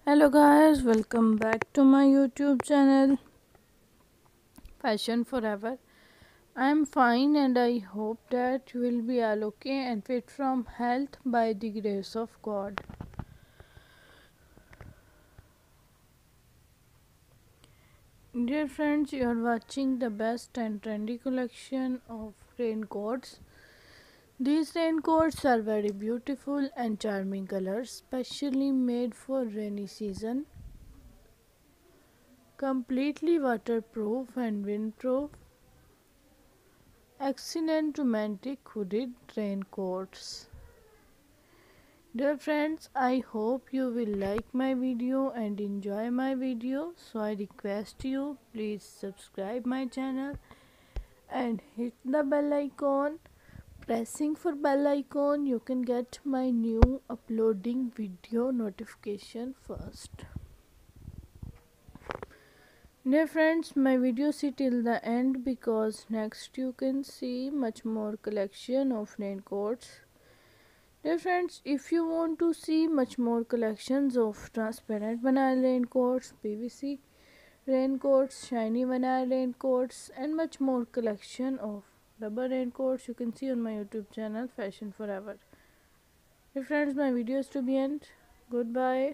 Hello guys, welcome back to my YouTube channel Fashion Forever. I am fine and I hope that you will be all okay and fit from health by the grace of God. Dear friends, you are watching the best and trendy collection of raincoats. These raincoats are very beautiful and charming colors, specially made for rainy season, completely waterproof and windproof. Excellent romantic hooded raincoats. Dear friends, I hope you will like my video and enjoy my video. So I request you please subscribe my channel and hit the bell icon. Pressing for bell icon you can get my new uploading video notification first. Dear friends, my video see till the end because next you can see much more collection of raincoats. Dear friends, if you want to see much more collections of transparent vinyl raincoats, PVC raincoats, shiny vinyl raincoats and much more collection of rubber raincoats, you can see on my YouTube channel Fashion Forever. Dear friends, my video is to be end. Goodbye.